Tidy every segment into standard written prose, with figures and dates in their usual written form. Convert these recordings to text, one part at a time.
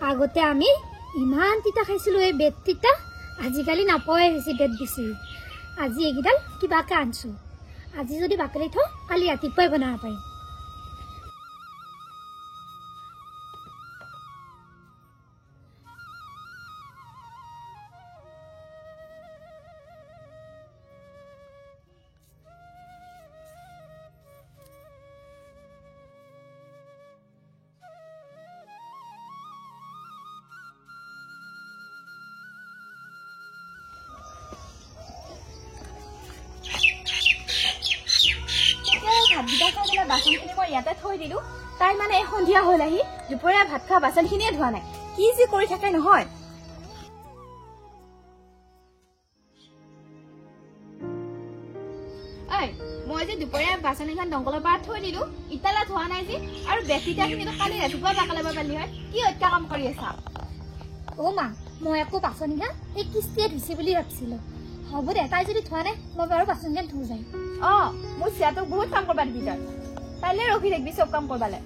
আগতে আমি ইমান তিতা খাইছিলো এই বেত তিতা আজিকালি নাপায় হৈছে বেত বেছি আজি এগিডাল কিবাকে আনছো আজি যদি বাকলি থ কালি ৰাতিপুৱাই বনাব পাৰিম বাসনখিনি মই ইয়াতে থৈ দিলো তাই মানে সন্ধিয়া হল আহি দুপৰীয়া ভাত খোৱা বাসনখিনিয়ে ধোৱা নাই কি যি কৰি থাকে নহয় মই যে দুপৰীয়া বাসন এখন দংকলৰ পৰা থৈ দিলো ইটালা ধোৱা নাই যে আৰু বেছিটাখিনিতো কালি ৰাতিপুৱা বাকলাব পালি হয় কি অত্যা কাম কৰি আছা অ মা মই আকৌ বাসনখন এই কিস্তিয়ে ধুইছে বুলি ভাবিছিলো হ'ব দে তাই যদি ধোৱা নাই মই বাৰু বাসনখন ধুই যাই মোৰ চিয়াটোক বহুত কাম কৰবা দিবি তই তাইলে ৰখি থাকিবি চব কাম কৰবালে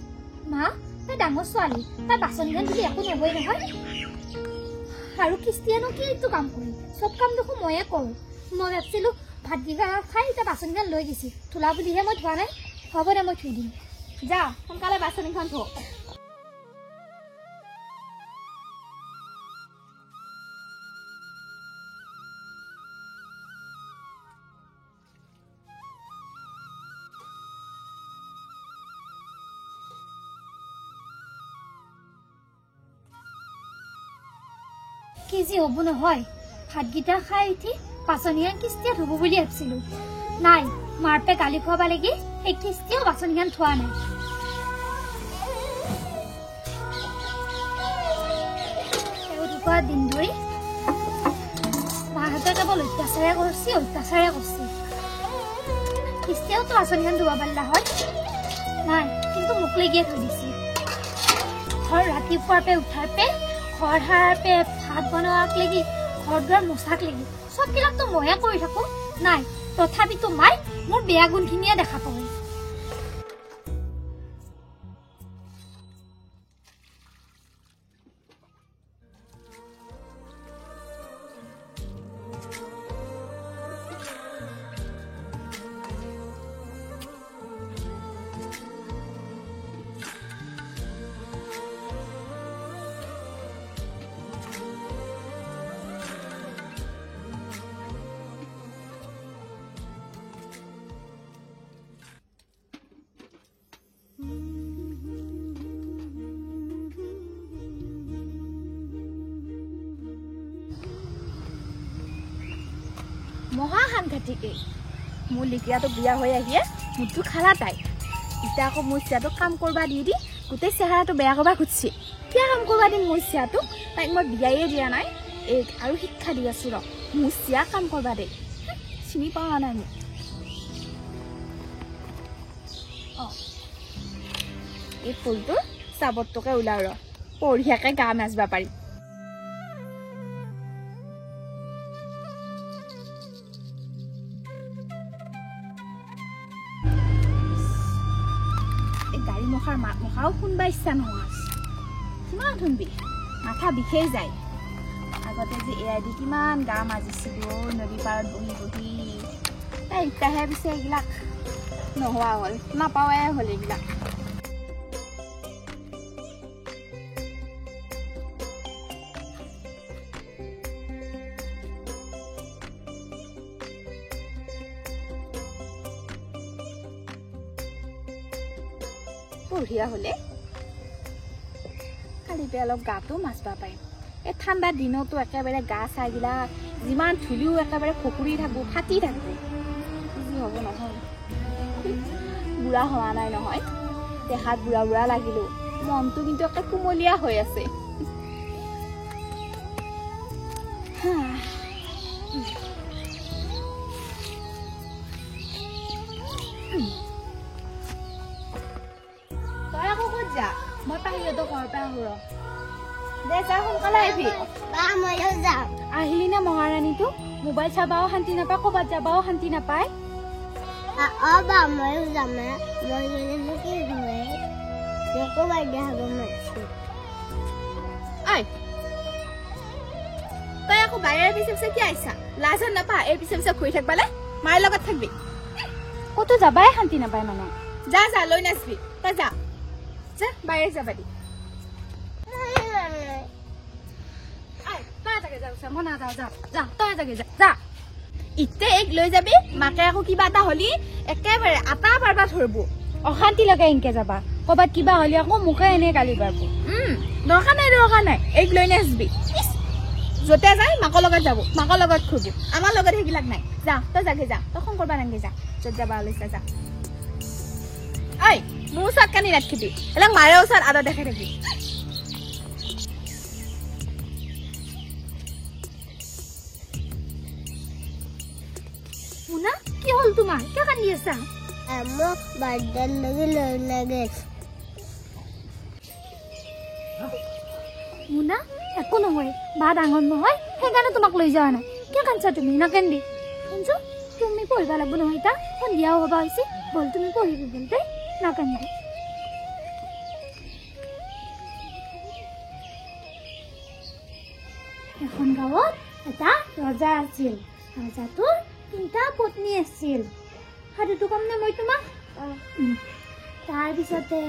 মা তাই ডাঙৰ ছোৱালী তাই বাসনখন ধুলি একো নহবই নহয় আৰু কিস্তিয়েনো কি এইটো কাম কৰি চব কাম দেখোন ময়ে কৰোঁ মই ভাবিছিলো ভাত দিবা খাই এতিয়া বাসনখন লৈ গৈছি ধুলা বুলিহে মই ধোৱা নাই হ'ব দে মই ধুই দিম যা সোনকালে বাসনখন ধো কি যে হ'ব নহয় ভাতকেইটা খাই উঠি বাসনখন কিস্তিয়ে ধুব বুলি ভাবিছিলো নাই মাৰপে গালি খুৱাব লাগি এই কিস্তিয়েও বাসনখন ধোৱা নাই দিন ধৰি মাহঁতে কেৱল অত্যাচাৰে কৰিছে কিস্তিয়েওতো বাসনখন ধুব পাৰিলা হয় নাই কিন্তু মোক লাগিয়ে থৈ দিছে ঘৰ ৰাতিপুৱাৰ পে উঠাৰ পে ঘৰ সাৰাৰ পে ভাত বনোৱাক লাগি ঘৰ দুৱাৰ মোচাক লাগি সববিলাকতো ময়ে কৰি থাকো নাই তথাপিতো মাই মোৰ বেয়া গুণখিনিয়ে দেখা পাব মহা সাংঘাতিক মোৰ লিকিয়াটো বিয়া হৈ আহিয়ে মুঠটো খালা তাই এতিয়া আকৌ মোৰ চিয়াটোক কাম কৰবা দি গোটেই চেহেৰাটো বেয়া কৰবা খুজিছে কিয় কাম কৰবা দিম মোৰ চিয়াটোক তাইক মই বিয়ায়ে দিয়া নাই এই আৰু শিক্ষা দি আছো ৰ মোৰ চিয়া কাম কৰবা দে চিনি পোৱা নাই মোক এই ফুলটোৰ চাবতটোকে ওলাও ৰ বঢ়িয়াকে গা নাচবা পাৰি মখাও শুনবা ইচ্ছা নোহোৱা কিমান শুনবি মাথা বিষেই যায় আগতে যে এয়াই দি কিমান গা মাজিছিলো নদী পাৰত বহি বহি তাই ইতাহে পিছে এইবিলাক নোহোৱা হ'ল নাপাৱাই হ'ল এইবিলাক বঢ়িয়া হলে কালিতে অলপ গাটো মাছবা পাৰিম এই ঠাণ্ডা দিনতো একেবাৰে গা চাগিলা যিমান ধুলিও একেবাৰে খুকুৰি থাকো ফাটি থাকো যি হ'ব নহয় বুঢ়া হোৱা নাই নহয় দেখাত বুঢ়া বুঢ়া লাগিলো মনটো কিন্তু একে কুমলীয়া হৈ আছে মই বাহিৰতো ঘৰৰ পৰা আহো দে যা সোনকালে আহিবি আহিলি না মহাৰাণীটো মোবাইল চাবাও শান্তি নাপায় ক'ৰবাত যাবাও শান্তি নাপায় ময়ো যাম মই আকৌ বায়েৰ পিছে পিছে কি আইছা লাজ নাপা এই পিছে পিছে ঘূৰি থাকবালে মাৰ লগত থাকবি ক'তো যাবাই শান্তি নাপায় মানে যা যা লৈ নাচবি তই যা যা বায়েৰ যাবা দি ইতে এক লৈ যাবি মাকে আকৌ কিবা এটা হলি একেবাৰে আটা পাৰবা ধৰব অশান্তি লাগে এনকে যাবা ক'বাত কিবা হলি আকৌ মুখে এনে গালি পাৰব দৰকাৰ নাই এক লৈ নাচবি যতে যায় মাকৰ লগত যাব মাকৰ লগত খুব আমাৰ লগত সেইবিলাক নাই যা তই যাগে যা তই খং কৰবা নাগে যা য'ত যাবা ওলাইছা যা ঐ মোৰ ওচৰত কানি ৰাখিবি এইবিলাক মাৰে ওচৰত আদা দেখাই থাকিবি মুনা কি হ'ল তোমাৰ কিয় কান্দি আছা মোক বাৰ্থডে লাগে মুনা একো নহয় বা ডাঙৰ নহয় সেইকাৰণে তোমাক লৈ যোৱা নাই কিয় কান্দছা তুমি নাকান্দি শুনছো তুমি পঢ়িব লাগিব নহয় এতিয়া সন্ধিয়াও হ'বা হৈছে বল তুমি পঢ়িবি বল দেই নাকান্দি এখন গাঁৱত এটা ৰজা আছিল ৰজাটোৰ 3টা পত্নী আছিল সাধুটো কম নে মই তোমাক তাৰপিছতে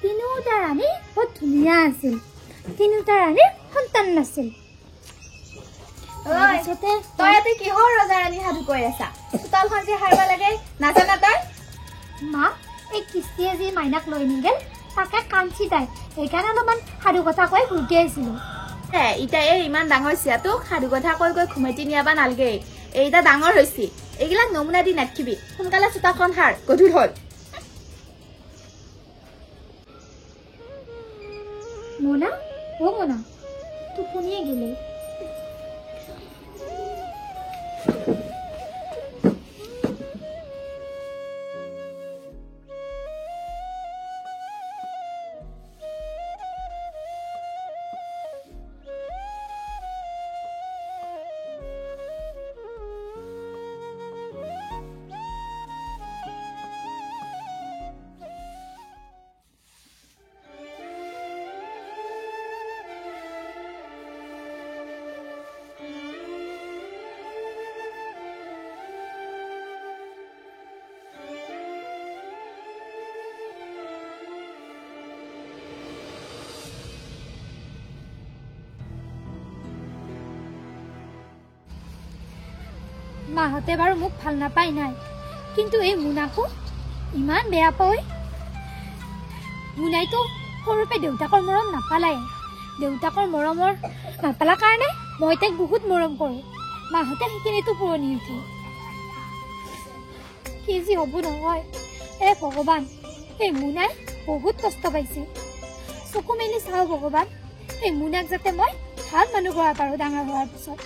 3টা ৰাণী বহুত ধুনীয়া আছিল 3টা ৰাণীৰ সন্তান নাছিল তই ইয়াতে কিহৰ ৰজা ৰাণী সাধু কৈ আছা চোতালখন যে সাৰিব লাগে নাজানা তই মা এই কিস্তিয়ে যি মাইনাক লৈ নিগেল তাকে কাঞ্চি তাই সেইকাৰণে অলপমান সাধু কথা কৈ ঘূৰ্তি আহিছিলোঁ এতিয়া এই ইমান ডাঙৰ চিয়াটোক সাধু কথা কৈ কৈ ঘুমেটি নিয়াবা নালগে এইটা ডাঙৰ হৈছে এইগিলাক নমুনা দি নাথিবি সোনকালে চোতালখন সাৰ গধুৰ হ'ল মোনা ও মোনা টোপনিয়ে গেলে মাহঁতে বাৰু মোক ভাল নাপায় নাই কিন্তু এই মুনাকো ইমান বেয়া পায় মুনাইতো সৰুপে দেউতাকৰ মৰম নাপালাই দেউতাকৰ মৰমৰ নাপালা কাৰণে মই তাইক বহুত মৰম কৰোঁ মাহঁতে সেইখিনিতো পুৰণি উঠি কি যি হ'ব নহয় ভগৱান এই মুনাই বহুত কষ্ট পাইছে চকু মেলি চাওঁ ভগৱান এই মুনাক যাতে মই ভাল মানুহ কৰা পাৰোঁ ডাঙৰ হোৱাৰ পিছত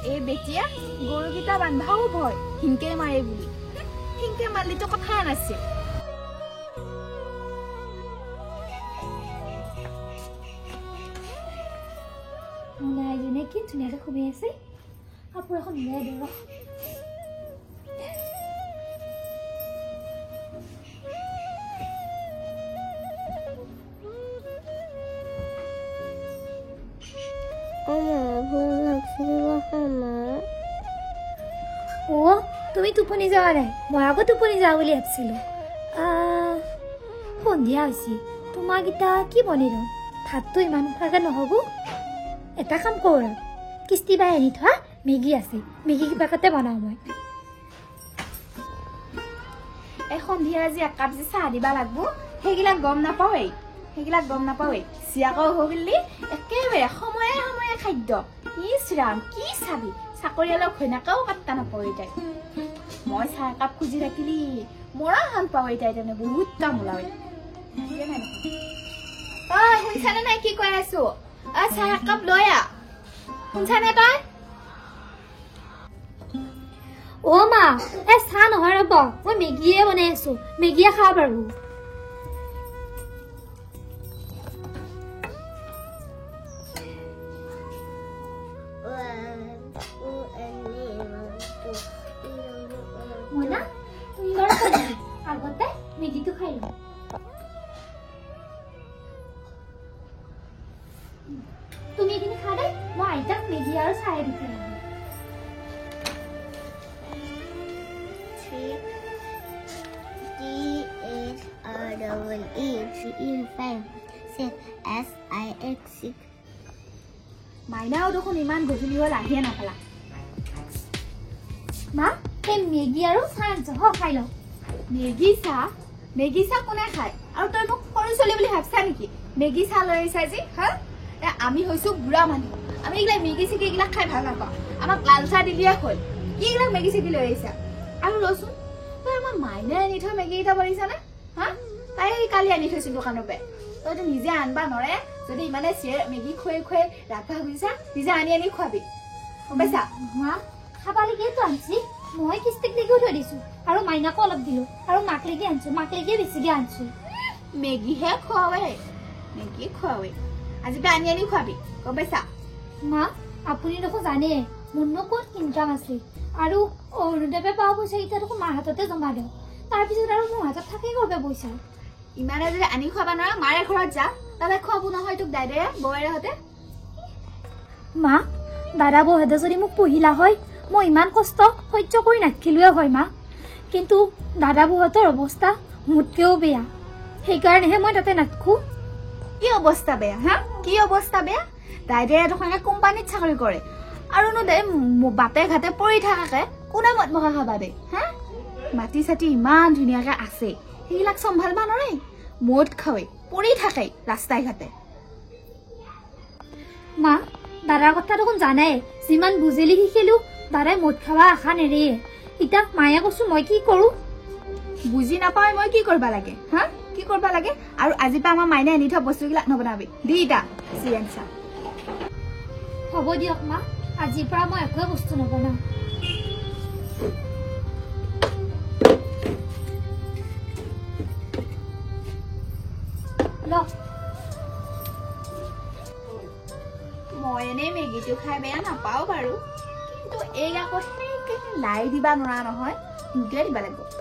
এই বেটিয়া গৰুকেইটা বান্ধাও ভয় হিংকে মাৰে বুলি হিংকে মাৰিলেতো কথা নাছিল মুনাইজনে কি ধুনীয়াকে শুই আছে কাপোৰ এখন উলিয়াই দিব তুমি টোপনি যোৱা নাই মই আকৌ টোপনি যাওঁ বুলি ভাবিছিলোঁ সন্ধিয়া হৈছে তোমাক এতিয়া কি বনাই দিওঁ ভাতটো ইমান সোনকালে নহ'ব এটা কাম কৰ কিস্তি বাই আনি থোৱা মেগী আছে মেগী কিবাকতে বনাওঁ মই এই সন্ধিয়া আজি একাপ যে চাহ দিবা লাগব সেইগিলাক গম নাপাওঁৱেই চিয়াকৰ হবিলি একেবাৰে সময়ে সময়ে খাদ্য ইছ ৰাম কি চাবি চাকৰিয়ালক ঘৈণাকেও পাত্তা নাপাওঁ তাই মই চাহ একাপ খুজি থাকিলি মৰা হান পাওঁ তাই তেনে বহুত কাম ওলাৱে শুনছানে নাই কি কৈ আছো চাহ একাপ লৈ আহ শুনছানে তই অ' মা চাহ নহয় ৰ'ব মই মেগীয়ে বনাই আছো মেগীয়ে খাব পাৰো মইনা তুমি বাৰু আগতে মেগীটো খাই লওঁ তুমি এইখিনি খা দে মই আইতাক মেগী আৰু চাহ দি থৈ আহিম মাইনাও দেখোন ইমান গধূলি হ'ল আহিয়ে নাপালা মা সেই মেগী আৰু চাহ আনিছ খাই লওঁ মেগী চাহ কোনে খায় আৰু তই মোক সৰু ছোৱালী বুলি ভাবছা নেকি মেগী চাহ লৈ আহিছা যি হা আমি হৈছো বুঢ়া মানুহ আমি এইগিলাক মেগী চেগি এইগিলাক খাই ভাল নাপাওঁ আমাক লাল চাহ দিলিয়ে হ'ল কি এইগিলাক মেগী চেগি লৈ আহিছা আৰু ৰচোন তই আমাৰ মাইনাই আনি থোৱা মেগী কেইটা পাৰিছানে হা তাই কালি আনি থৈছিল দোকানৰ পৰা তইতো নিজে আনবা নৰে যদি ইমানে মেগী খুৱাই খুৱাই ৰাখবা বুজিছা নিজে আনি আনি খুৱাবি গম পাইছা মা খাবালৈকেতো আনিছি মই কিস্তিক দিকেও থৈ দিছো আৰু মাইনাকো অলপ দিলো আৰু মাক লেগি আনিছো মাক লেগিয়ে বেছিকে আনিছো মেগীহে খুৱাৱে আজি পৰা আনি আনি খুৱাবি গম পাইছা মা আপুনি দেখোন জানে মোৰনো ক'ত ইনকাম আছে আৰু অৰুণোদয়ে পাওঁ পইচা কেইটা দেখোন মাৰ হাততে জমা দিওঁ তাৰপিছত আৰু মোৰ হাতত থাকেই কৰবে পইচা ইমানে যদি আনি খুৱাবা নোৱাৰা মাৰে ঘৰত যা তাতে খুৱাব নহয় তোক দাইদেৰে বৌৱেৰেহঁতে মা দাদা বৌহেঁতে যদি মোক পঢ়িলা হয় মই ইমান কষ্ট সহ্য কৰি নাথাকিলোৱে হয় মা কিন্তু দাদা বৌহঁতৰ অৱস্থা মোতকেও বেয়া সেইকাৰণেহে মই তাতে নাথাকো কি অৱস্থা বেয়া হা কি অৱস্থা বেয়া দাইদেৰে দেখোন কোম্পানীত চাকৰি কৰে আৰুনো দে বাটে ঘাটে পৰি থাকাকে কোনে মদ মখা খাবা দে হা মাটি চাটি ইমান ধুনীয়াকে আছে সেইবিলাক চম্ভালবা নৰে মদ খাৱে পৰি থাকে ৰাস্তাই ঘাটে মা দাদাৰ কথা দেখোন জানাই যিমান বুজিলি শিকিলো দাদাই মদ খাবা আশা নেৰেয়ে এতিয়া মায়ে কৈছো মই কি কৰো বুজি নাপাওঁ মই কি কৰবা লাগে হা কি কৰবা লাগে আৰু আজিৰ পৰা আমাৰ মাইনাই আনি থোৱা বস্তুবিলাক নবনাবি দি ইটা চিৰিয়ানচা হ'ব দিয়ক মা আজিৰ পৰা মই একোৱে বস্তু নবনাওঁ মই এনেই মেগীটো খাই বেয়া নাপাওঁ বাৰু কিন্তু এই আকৌ সেইকাৰণে লাই দিবা নোৱাৰা নহয় দুটাই দিবা লাগিব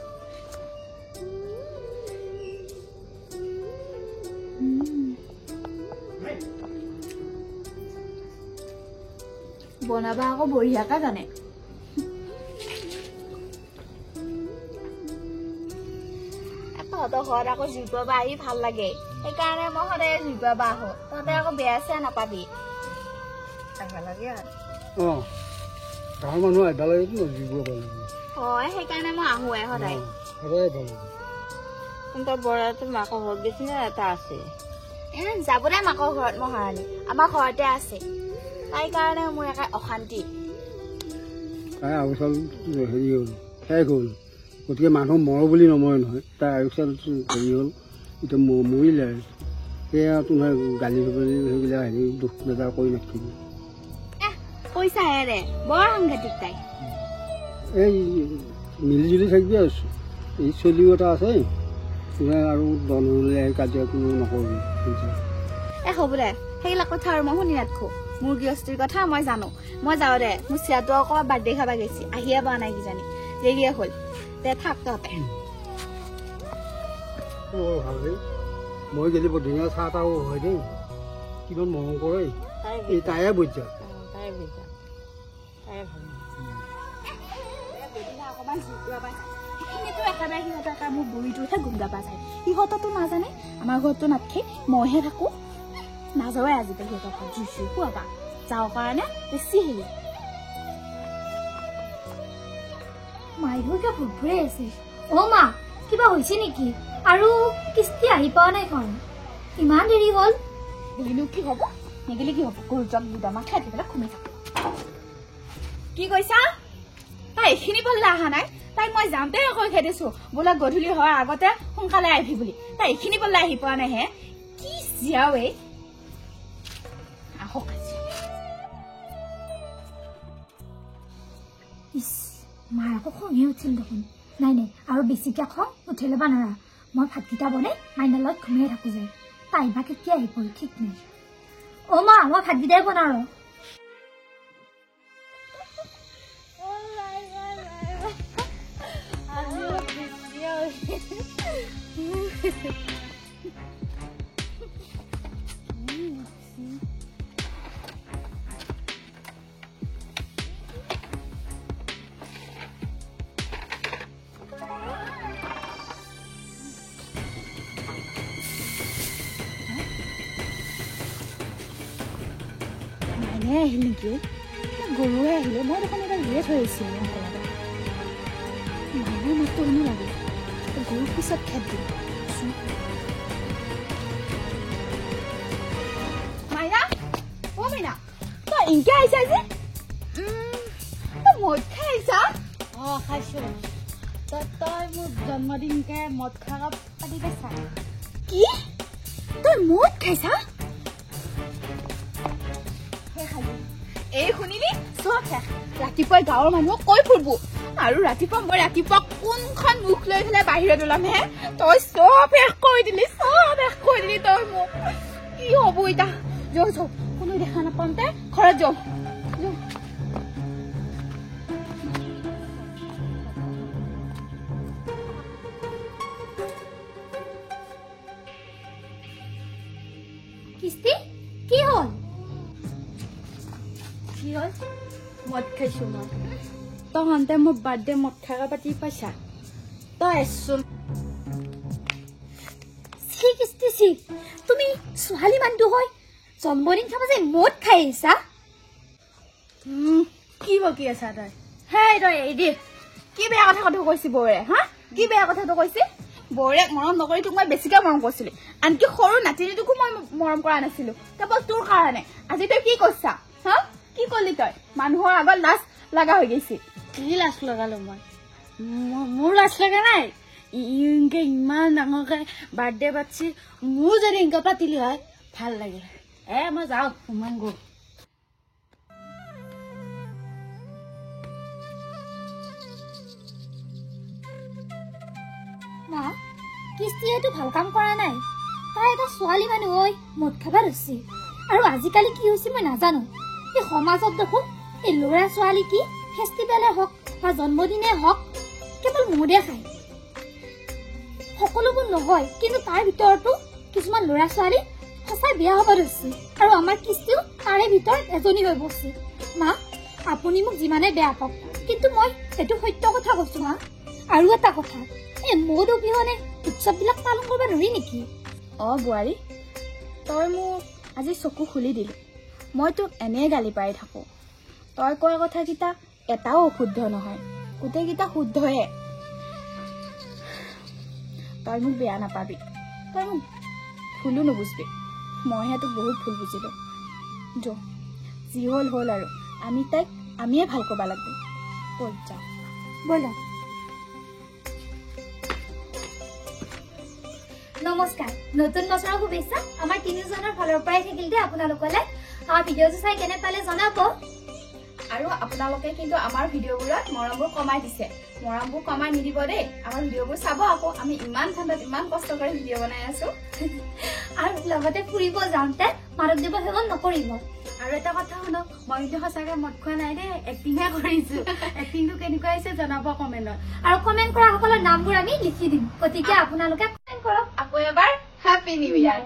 বনাবা আকৌ বঢ়িয়াকে জানে তহঁতৰ ঘৰত আকৌ জুই পাবা আহি ভাল লাগে সেইকাৰণে মই সদায় জুই পাবা আহো তহঁতে আকৌ বেয়া চেয়া নাপাবি হয় সেইকাৰণে মই আহোৱে সদায় বৰাটোৰ মাকৰ ঘৰত গৈছে নে এটা আছে যাব দে মাকৰ ঘৰত মহাৰাণী আমাৰ ঘৰতে আছে তাই কাৰণে মোৰ একে অশান্তি হেৰি হ'ল শেষ হ'ল গতিকে মানুহ মৰ বুলি নমৰে নহয় তাৰ আয়ুষ্যাল হেৰি হ'ল এতিয়া মৰিলে সেয়া তোমাৰ গালি সেইবিলাক হেৰি দুখ বেজাৰ কৰি নাথাকিব পইচা হেৰে বৰ সাংঘাতিক তাই এই মিলিজুলি থাকিবি আৰু এই চলিও এটা আছে আৰু দললৈ কাজিয়া কোনো নকৰিবি হ'ব দে সেইবিলাক কথা আৰু মই শুনি নাথাকো মোৰ গৃহস্থীৰ কথা মই জানো মই যাওঁ দে মোৰ চিয়াটো আকৌ বাৰ্থডে খাবা গৈছি আহিয়ে পোৱা নাই কিজানি দেৰিয়ে হ'ল দে থাক তহঁতে মই গেলি বৰ ধুনীয়া চাহ তাহ হয় দেই কিমান মৰম কৰে এই তাইয়ে বুজা মোৰ বহিটোহে গুম গাবা যায় সিহঁততো নাজানে আমাৰ ঘৰতো নাথাকে মইহে থাকো নাযাওঁৱে আজিকালি সিহঁতৰ ঘৰত জুই চুই খুৱাবা যাওঁ কাৰণে বেছি হেৰি মাইহকে ভুৰভুৰে আছে। অ মা, কিবা হৈছে নেকি? আৰু কিস্তি আহি পোৱা নাই ঘৰ, ইমান দেৰি হ'ল। গ'লিনো কি হ'ব, নিগিলে কি হ'ব? গৰু জগ দুটামান খাই থৈ পেলাই খুমি থাকো। কি কৈছা? তাই এইখিনি ফালে অহা নাই? তাইক মই যাওঁতে কৈ খেদিছো বোলে গধূলি হোৱাৰ আগতে সোনকালে আহিবি বুলি। তাই এইখিনি ফালে আহি পোৱা নাই হে। কি জীয়াও এই আহক আজি। ইছ, মাৰ আকৌ খঙে উঠিল দেখোন। নাই নাই, আৰু বেছিকে খং উঠি ল'বা নোৱাৰা। মই ভাতকেইটা বনাই মাইনাৰ লগত ঘুমিয়ে থাকো যে, তাই বা কেতিয়া আহি পৰি ঠিক নাই। অ মা, মই ভাতকেইটাই বনাওঁ। মাইনাই আহিল নেকি? গৰুৱে আহিলে। মই দেখোন এটা ৰেট হৈ আছিলো অকলতে। মাইনাৰ মাতটো শুনি লাগে, গৰুৰ পিছত খেদ দিম। মাইনা, অ মাইনা, তই ইনকে আহিছা যে? তই মদ খাই আহিছা? খাইছো। তই মোৰ জন্মদিনকে মদ খাব পাতি পাইছা? কি? তই মদ খাইছা? এই শুনিলি চব শেষ। ৰাতিপুৱাই গাঁৱৰ মানুহক কৈ ফুৰবো, আৰু ৰাতিপুৱা মই ৰাতিপুৱা কোনখন মুখ লৈ পেলাই বাহিৰত ওলাম হে? তই চব শেষ কৰি দিলি, তই মোক। কি হব এতিয়া? যাওঁ যাওঁ, কোনো দেখা নাপাওঁতে ঘৰত যাওঁ। কিস্তি কি হ'ল? কি হ'ল? মদ খাইছো মই। তহঁতে মোৰ বাৰ্থডে মদ খাব পাতি পাইছা? তই এচোন কিস্তি, তুমি ছোৱালী মানুহটো হয়, জন্মদিন খাব যে মদ খাই আহিছা? কি বকি আছা তই? হেই তই এই দে, কি বেয়া কথাটো কৈছি বৌৰে? হা, কি বেয়া কথাটো কৈছি? বৌৰেক মৰম নকৰি তোক মই বেছিকে মৰম কৰিছিলো, আনকি সৰু নাতিনীটোকো মই মৰম কৰা নাছিলো, কেৱল তোৰ কাৰণে। আজি তই কি কৈছা? হা, কি কলি তই? মানুহৰ আগত লাজ লগা হৈ গৈছি। কি লাজ লগালো মই? মোৰ লাজ লগা নাই। ইনকে ইমান ডাঙৰকে বাৰ্থডে পাতিছি, মোৰ যদি ইনকে পাতিলি হয় ভাল লাগিল। মই যাওঁ, ইমান গো। মা, কিস্তিয়েতো ভাল কাম কৰা নাই। তাই এটা ছোৱালী মানুহ হৈ মদ খাবা ধৰিছে। আৰু আজিকালি কি হৈছে মই নাজানো, এই সমাজত দেখোন এই ল'ৰা ছোৱালী কি ফেষ্টিভেলে হওক বা জন্মদিনে হওক কেৱল মদে খায়। সকলোবোৰ নহয়, কিন্তু তাৰ ভিতৰতো কিছুমান ল'ৰা ছোৱালী সঁচাই বেয়া হ'ব ধৰিছে, আৰু আমাৰ কিস্তিও তাৰে ভিতৰত এজনী হৈ পৰিছে। মা, আপুনি মোক যিমানে বেয়া পাওক, কিন্তু মই সেইটো সত্য কথা কৈছো মা। আৰু এটা কথা, এই মদ অবিহনে উৎসৱবিলাক পালন কৰিব নোৱাৰি নেকি? বোৱাৰী, তই মোক আজি চকু খুলি দিলি। মই তোক এনে গালি পাই থাকো। তই কোৱা কথাকেইটা এটাও অশুদ্ধ নহয়, গোটেইকেইটা শুদ্ধয়ে। তই মোক বেয়া নাপাবি, তই মোক ভুলো নুবুজবি। মইহে তোক বহুত ভুল বুজিলো। যি হ'ল হ'ল, আৰু আমি তাইক আমিয়ে ভাল কৰিব লাগিব। ব'ল যাওঁ, ব'লা। নমস্কাৰ, নতুন বছৰৰ শুভেচ্ছা আমাৰ তিনিজনৰ ফালৰ পৰাই থাকিল দে আপোনালোকলৈ। আমাৰ ভিডিঅ'টো চাই কেনে পালে জনাব। আৰু আপোনালোকে কিন্তু আমাৰ ভিডিঅ'বোৰত মৰমবোৰ কমাই দিছে। মৰমবোৰ কমাই নিদিব দেই, আমাৰ ভিডিঅ'বোৰ চাব আকৌ। আমি ইমান ঠাণ্ডাত ইমান কষ্ট কৰি ভিডিঅ' বনাই আছো। আৰু লগতে ফুৰিব যাওঁতে মাদক দ্ৰব্য সেৱন নকৰিব। আৰু এটা কথা শুনক, মই কিন্তু সঁচাকে মদ খোৱা নাই দেই, এক্টিংহে কৰিছো। এক্টিংটো কেনেকুৱা হৈছে জনাব কমেণ্টত। আৰু কমেণ্ট কৰা সকলৰ নামবোৰ আমি লিখি দিম, গতিকে আপোনালোকে কমেণ্ট কৰক। আকৌ এবাৰ হেপী নিউ ইয়াৰ।